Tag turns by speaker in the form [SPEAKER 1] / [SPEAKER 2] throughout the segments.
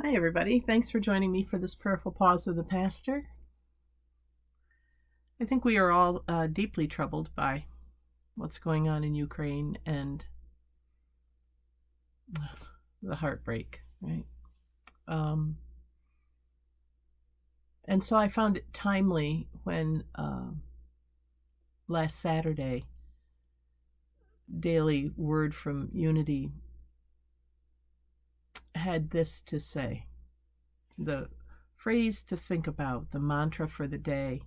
[SPEAKER 1] Hi, everybody. Thanks for joining me for this prayerful pause with the pastor. I think we are all deeply troubled by what's going on in Ukraine and the heartbreak, right? And so I found it timely when last Saturday, Daily Word from Unity had this to say. The phrase to think about, the mantra for the day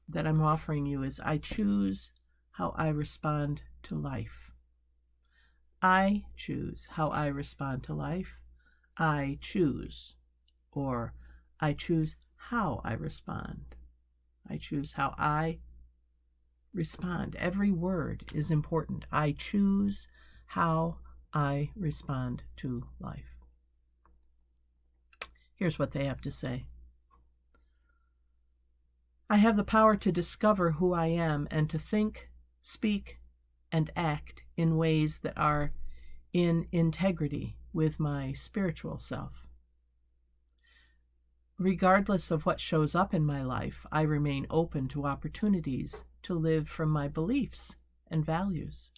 [SPEAKER 1] that I'm offering you is, I choose how I respond to life. I choose how I respond to life. I choose, or I choose how I respond. I choose how I respond. Every word is important. I choose how I respond to life. Here's what they have to say. I have the power to discover who I am and to think, speak, and act in ways that are in integrity with my spiritual self. Regardless of what shows up in my life, I remain open to opportunities to live from my beliefs and values.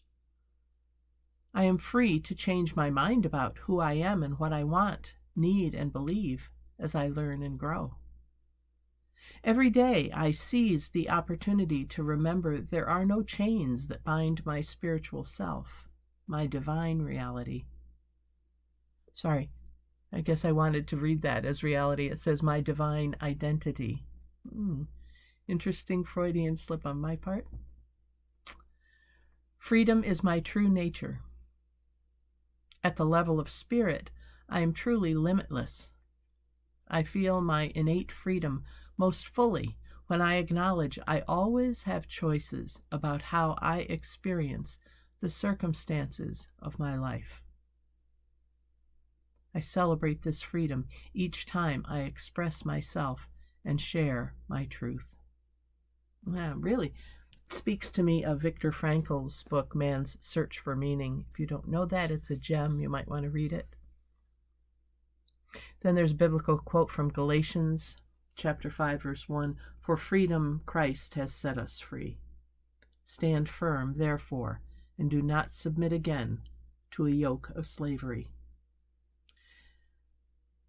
[SPEAKER 1] I am free to change my mind about who I am and what I want, need, and believe as I learn and grow. Every day I seize the opportunity to remember there are no chains that bind my spiritual self, my divine reality. Sorry, I guess I wanted to read that as reality. It says my divine identity. Interesting Freudian slip on my part. Freedom is my true nature. At the level of spirit, I am truly limitless. I feel my innate freedom most fully when I acknowledge I always have choices about how I experience the circumstances of my life. I celebrate this freedom each time I express myself and share my truth. Yeah, really speaks to me of Viktor Frankl's book, Man's Search for Meaning. If you don't know that, it's a gem. You might want to read it. Then there's a biblical quote from Galatians chapter 5, verse 1. For freedom Christ has set us free. Stand firm, therefore, and do not submit again to a yoke of slavery.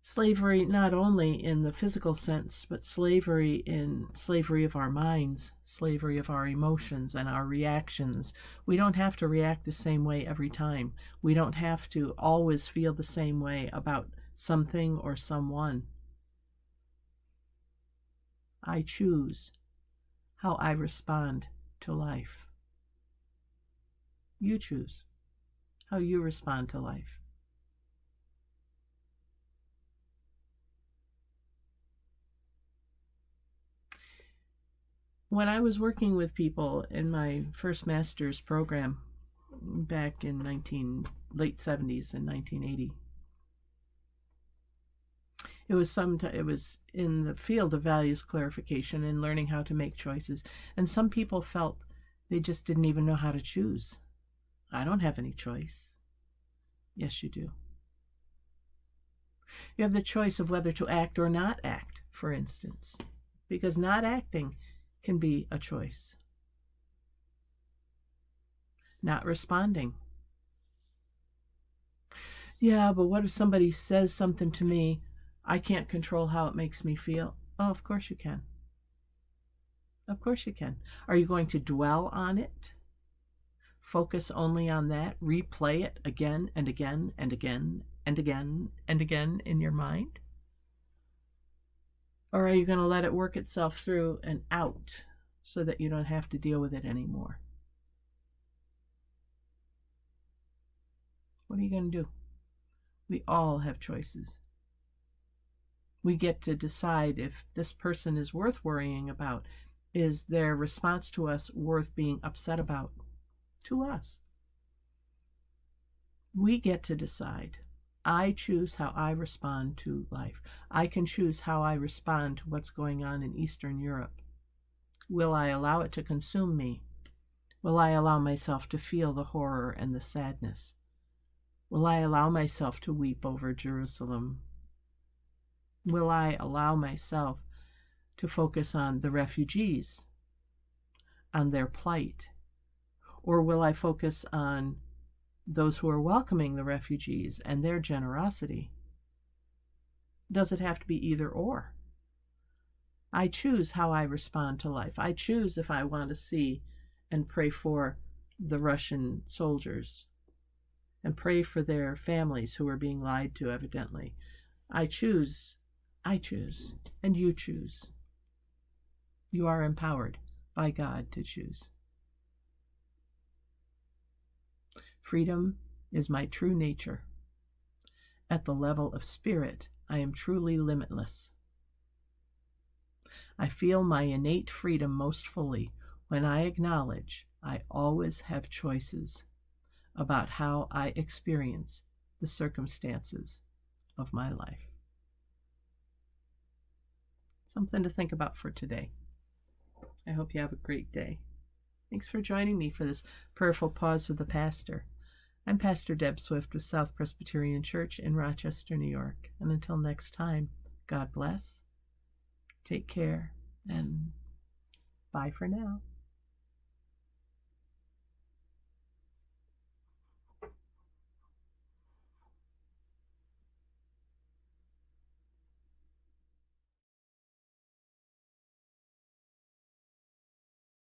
[SPEAKER 1] Slavery not only in the physical sense, but slavery in slavery of our minds, slavery of our emotions and our reactions. We don't have to react the same way every time. We don't have to always feel the same way about something or someone. I choose how I respond to life. You choose how you respond to life. When I was working with people in my first master's program back in late 70s and 1980, it was in the field of values clarification and learning how to make choices. And some people felt they just didn't even know how to choose. I don't have any choice. Yes, you do. You have the choice of whether to act or not act, for instance, because not acting can be a choice. Not responding. Yeah, but what if somebody says something to me? I can't control how it makes me feel. Oh, of course you can. Of course you can. Are you going to dwell on it? Focus only on that? Replay it again and again and again and again and again in your mind? Or are you going to let it work itself through and out so that you don't have to deal with it anymore? What are you going to do? We all have choices. We get to decide if this person is worth worrying about. Is their response to us worth being upset about? To us. We get to decide. I choose how I respond to life. I can choose how I respond to what's going on in Eastern Europe. Will I allow it to consume me? Will I allow myself to feel the horror and the sadness? Will I allow myself to weep over Jerusalem Will I allow myself to focus on the refugees, on their plight? Or will I focus on those who are welcoming the refugees and their generosity? Does it have to be either or? I choose how I respond to life. I choose if I want to see and pray for the Russian soldiers and pray for their families who are being lied to, evidently. I choose, and you choose. You are empowered by God to choose. Freedom is my true nature. At the level of spirit, I am truly limitless. I feel my innate freedom most fully when I acknowledge I always have choices about how I experience the circumstances of my life. Something to think about for today. I hope you have a great day. Thanks for joining me for this prayerful pause with the pastor. I'm Pastor Deb Swift with South Presbyterian Church in Rochester, New York. And until next time, God bless, take care, and bye for now.